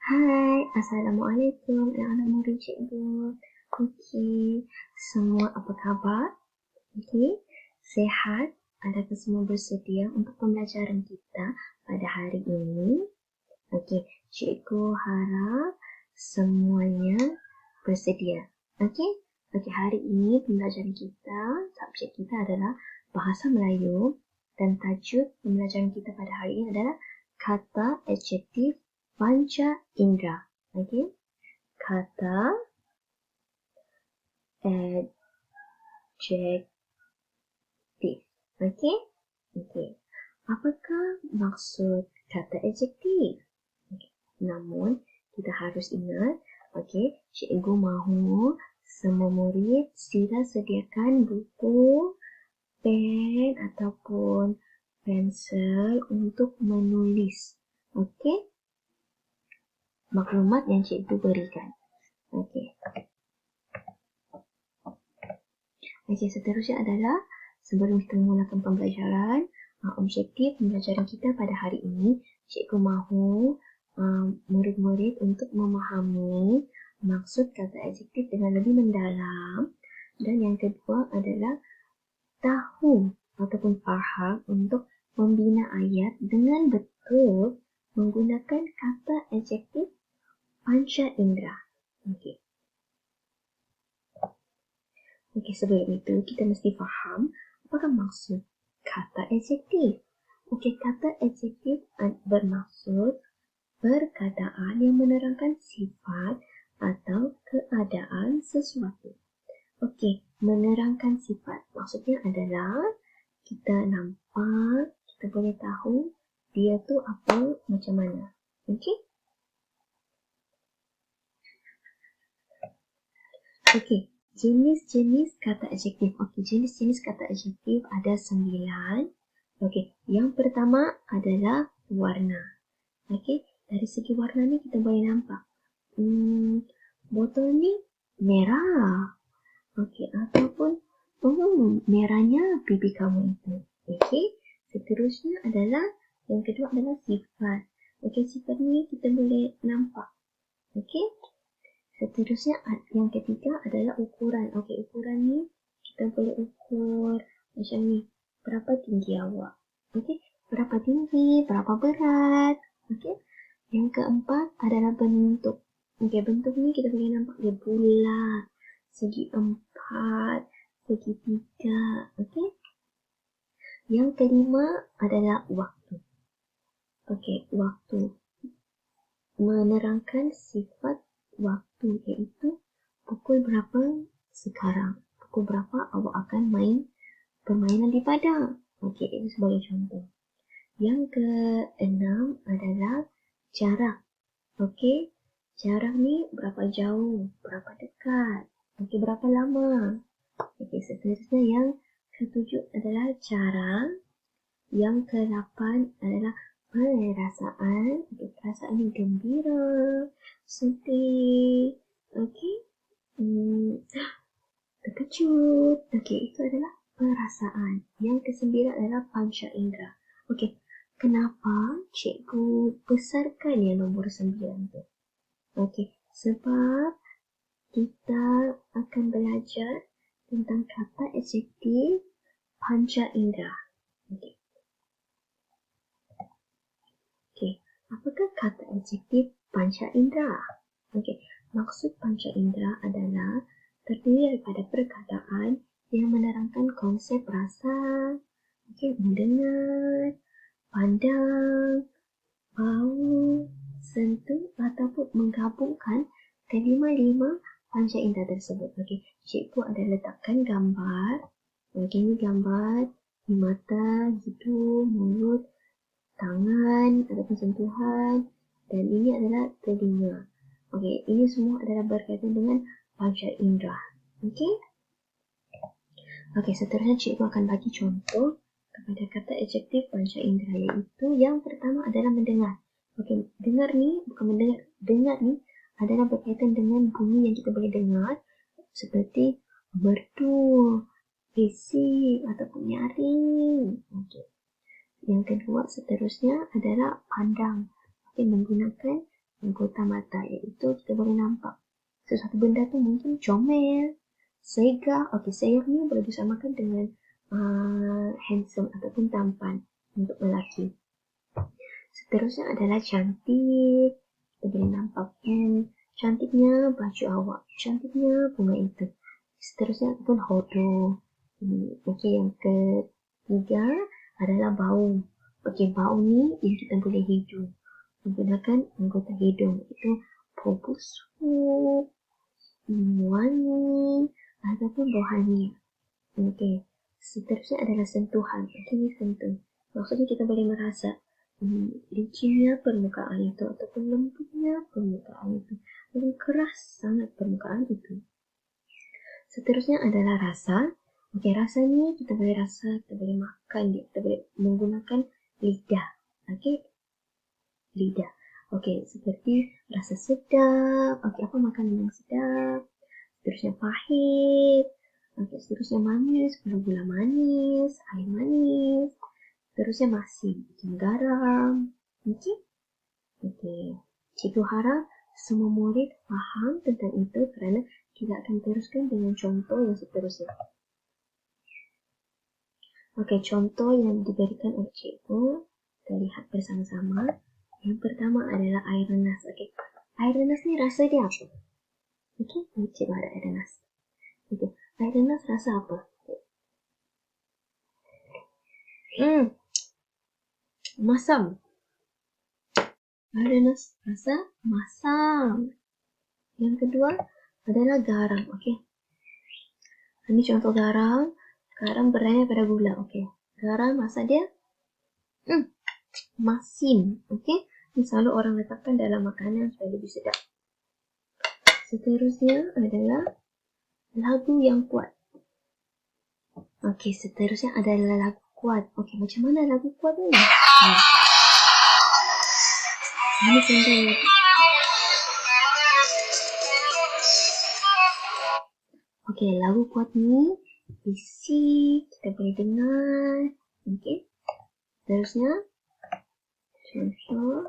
Hai, Assalamualaikum. Alhamdulillah cikgu. Okey, semua apa khabar? Okey, sehat? Adakah semua bersedia untuk pembelajaran kita pada hari ini? Okey, cikgu harap semuanya bersedia. Okey? Okey, hari ini pembelajaran kita, subjek kita adalah Bahasa Melayu dan tajuk pembelajaran kita pada hari ini adalah kata adjektif panca indera. Okey? Kata adjektif. Okey? Okey. Apakah maksud kata adjektif? Okay. Namun, kita harus ingat, okey, cikgu mahu semua murid sila sediakan buku, pen ataupun pensel untuk menulis. Okey? Maklumat yang cikgu berikan. Okey. Okey, seterusnya adalah sebelum kita memulakan pembelajaran, objektif pembelajaran kita pada hari ini, cikgu mahu murid-murid untuk memahami maksud kata adjektif dengan lebih mendalam, dan yang kedua adalah tahu ataupun faham untuk membina ayat dengan betul menggunakan kata adjektif panca indera. Okey. Okey, sebelum itu kita mesti faham apakah maksud kata adjektif. Okey, kata adjektif bermaksud perkataan yang menerangkan sifat atau keadaan sesuatu. Okey, menerangkan sifat maksudnya adalah kita nampak, kita boleh tahu dia tu apa, macam mana. Okey? Okey, jenis-jenis kata adjektif. Okey, jenis-jenis kata adjektif ada 9. Okey, yang pertama adalah warna. Okey, dari segi warna ni kita boleh nampak. Botol ni merah. Okey, ataupun merahnya pipi kamu itu. Okey, seterusnya adalah yang kedua adalah sifat. Okey, sifat ni kita boleh nampak. Okey, seterusnya yang ketiga adalah ukuran. Okey, ukuran ni kita boleh ukur macam ni. Berapa tinggi awak? Okey, berapa tinggi, berapa berat? Okey, yang keempat adalah bentuk. Okey, bentuk ni kita boleh nampak dia bulat, segi 4, segi 3. Okey. Yang kelima adalah waktu. Okey, waktu. Menerangkan sifat waktu iaitu pukul berapa sekarang. Pukul berapa awak akan main permainan di padang. Okey, ini sebagai contoh. Yang keenam adalah jarak. Okey, jarak ni berapa jauh, berapa dekat, okey, berapa lama. Okey, seterusnya yang ketujuh adalah cara. Yang ke-8 adalah perasaan. Okey, perasaan ni gembira, sedih, okey, terkejut. Okey, itu adalah perasaan. Yang ke-9 adalah panca indera. Okey, kenapa cikgu besarkan yang nombor 9 tu? Okey, sebab kita akan belajar tentang kata adjektif panca indera. Okey. Okey, apakah kata adjektif panca indera? Okey, maksud panca indera adalah terdiri daripada perkataan yang menerangkan konsep rasa, okey, mendengar, pandang, bau, sentuh ataupun menggabungkan kelima-lima panca indera tersebut. Okey, cikgu ada letakkan gambar. Okey, ini gambar di mata, hidung, mulut, tangan ataupun sentuhan, dan ini adalah telinga. Okey, ini semua adalah berkaitan dengan panca indera. Okey? Okey, seterusnya cikgu akan bagi contoh kepada kata adjektif panca indera, iaitu yang pertama adalah mendengar. Okey, dengar ni bukan mendengar. Dengar ni adalah berkaitan dengan bunyi yang kita boleh dengar seperti merdu, bising ataupun nyaring. Okey. Yang kedua seterusnya adalah pandang. Okey, menggunakan anggota mata, iaitu kita boleh nampak sesuatu benda tu mungkin comel, segar. Okey, segar ni boleh disamakan dengan handsome ataupun tampan untuk lelaki. Seterusnya adalah cantik. Kita boleh nampak cantiknya baju awak, cantiknya bunga itu. Seterusnya ataupun hodoh. Okey, yang ketiga adalah bau. Okey, bau ni yang kita boleh hidung. Menggunakan anggota hidung, itu bau busuk, wangi ataupun bau hanyir. Okey, seterusnya adalah sentuhan. Okey, ni sentuh. Maksudnya kita boleh merasa licinnya permukaan itu ataupun lembutnya permukaan itu, ataupun keras sangat permukaan itu. Seterusnya adalah rasa. Okey, rasa ni kita boleh rasa, kita boleh makan dia, kita boleh menggunakan lidah. Okey, lidah. Okey, seperti rasa sedap. Okey, apa makanan yang sedap? Seterusnya pahit. Okey, seterusnya manis, gula manis, air manis. Seterusnya masin, macam garam. Okey? Okey. Cikgu harap semua murid faham tentang itu kerana kita akan teruskan dengan contoh yang seterusnya. Okey, contoh yang diberikan oleh cikgu, kita lihat bersama-sama. Yang pertama adalah air renas. Okey, air renas ni rasa dia apa? Okey, cikgu ada air renas. Okey, air renas rasa apa? Masam. Air renas rasa masam. Yang kedua adalah garam. Okey, ini contoh garam. Garam berada pada gula. Okey, garam rasa dia masin. Okey, ini selalu orang letakkan dalam makanan supaya lebih sedap. Seterusnya adalah lagu yang kuat. Okey, seterusnya adalah lagu kuat. Okey, macam mana lagu kuat ni? Ini contoh lagu. Okey, lagu kuat ni bisik, kita boleh dengar. Okey. Seterusnya contoh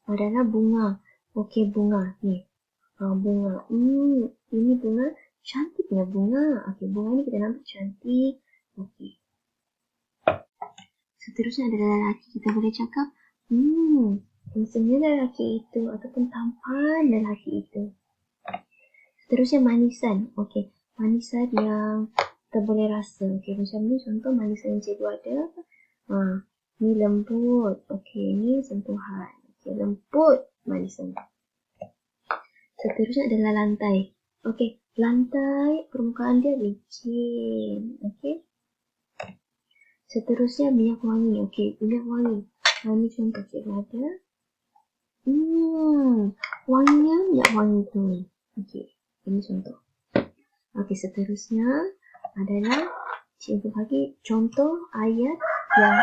adalah bunga. Okey, bunga ni. Bunga. Ini bunga, cantiknya bunga. Okey, bunga ni kita nampak cantik. Okey. Seterusnya adalah lelaki. Kita boleh cakap, handsome-nya lelaki itu ataupun tampan lelaki itu. Seterusnya manisan. Okey, manisan yang kita boleh rasa. Okey, macam ni contoh manisan yang cikgu ada. Ni lembut. Okey, ni sentuhan. Okey, lembut manisan. Seterusnya adalah lantai. Okey, lantai permukaan dia licin. Okey. Seterusnya minyak wangi. Okey, minyak wangi. Ini contoh cikgu ada. Wanginya minyak wangi tu. Okey, ini contoh. Okey, seterusnya adalah cikgu bagi contoh ayat yang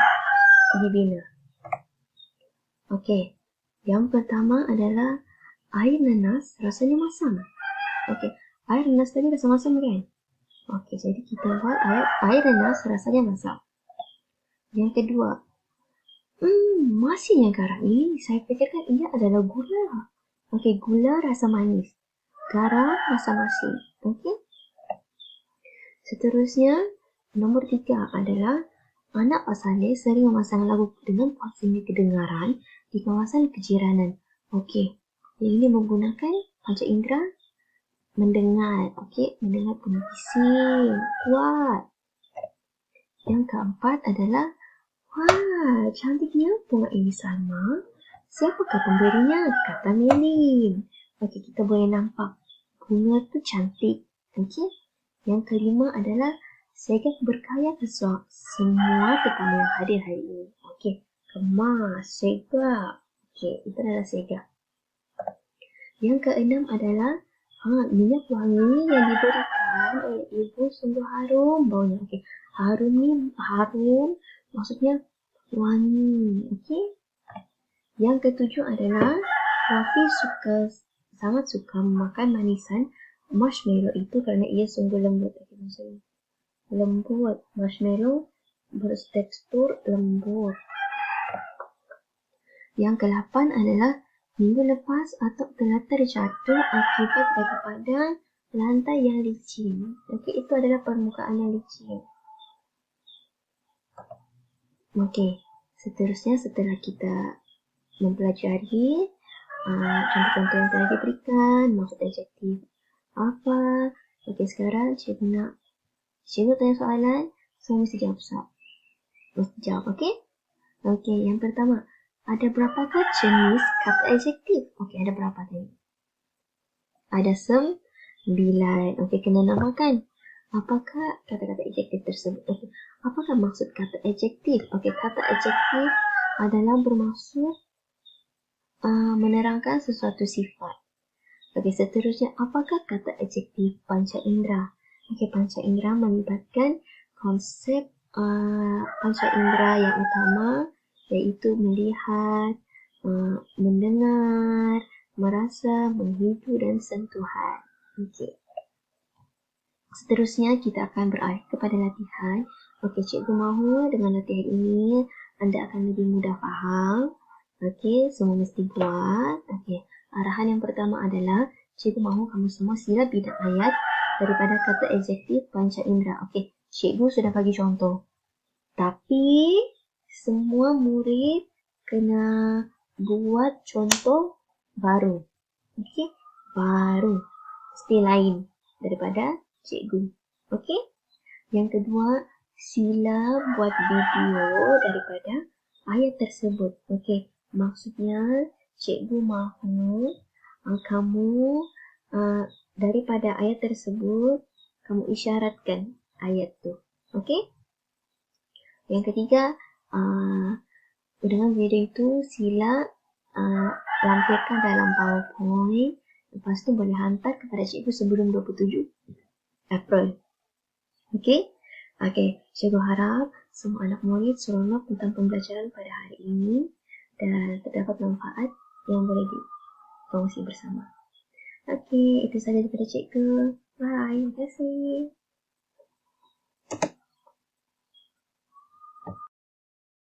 dibina. Okey, yang pertama adalah air nanas rasanya masam. Okey, air nanas tadi rasa masam kan? Okey, jadi kita buat air nanas rasanya masam. Yang kedua, masinnya garam ini saya fikirkan ia adalah gula. Okey, gula rasa manis, garam rasa masin. Okey. Seterusnya, nombor 3 adalah anak Pak Saleh sering memasang lagu dengan puasnya kedengaran di kawasan kejiranan. Okey, ini menggunakan panca indera mendengar. Okey, mendengar bunyi bising kuat. Yang keempat adalah, wah, cantiknya bunga ini sama. Siapakah pemberinya? Kata Melin. Okey, kita boleh nampak bunga tu cantik. Okey. Yang kelima adalah Segak berkaya ke semua tetamu yang hadir hari ini. Okey, kemas, Segak. Okey, itu adalah Segak. Yang keenam adalah minyak wangi yang diberikan oleh ibu sungguh harum baunya. Okey, harum ni harum maksudnya wangi. Okey. Yang ketujuh adalah Rafi sangat suka makan manisan marshmallow itu kerana ia sungguh lembut. Okey, lembut. Marshmallow bertekstur lembut. Yang ke-8 adalah minggu lepas atuk telah terjatuh akibat daripada lantai yang licin. Okey, itu adalah permukaan yang licin. Okey, seterusnya setelah kita mempelajari contoh-contoh yang telah diberikan, maksud adjektif apa. Okey, sekarang cikgu tanya soalan, semua mesti jawab Mesti jawab, okey? Okey, yang pertama, ada berapakah jenis kata adjektif? Okey, ada berapa tadi? Ada 9. Okey, kena namakan. Apakah kata-kata adjektif tersebut? Okey, apakah maksud kata adjektif? Okey, kata adjektif adalah bermaksud menerangkan sesuatu sifat. Okey, seterusnya, apakah kata adjektif panca indera? Okey, panca indera melibatkan konsep panca indera yang utama, iaitu melihat, mendengar, merasa, menghidu dan sentuhan. Okey. Seterusnya, kita akan beralih kepada latihan. Okey, cikgu mahu dengan latihan ini, anda akan lebih mudah faham. Okey, semua mesti buat. Okey, arahan yang pertama adalah cikgu mahu kamu semua sila bidang ayat daripada kata adjektif panca indera. Okey, cikgu sudah bagi contoh. Tapi, semua murid kena buat contoh baru. Okey, baru. Mesti lain daripada cikgu. Okey? Yang kedua, sila buat video daripada ayat tersebut. Okey, maksudnya cikgu mahu kamu daripada ayat tersebut kamu isyaratkan ayat tu. Okey? Yang ketiga, dengan video itu sila lampirkan dalam PowerPoint. Lepas tu boleh hantar kepada cikgu sebelum 27 April. Okey? Okey, cikgu harap semua anak murid seronok tentang pembelajaran pada hari ini dan terdapat manfaat yang boleh dikongsi bersama. Okey, itu sahaja daripada cikgu. Bye. Terima kasih.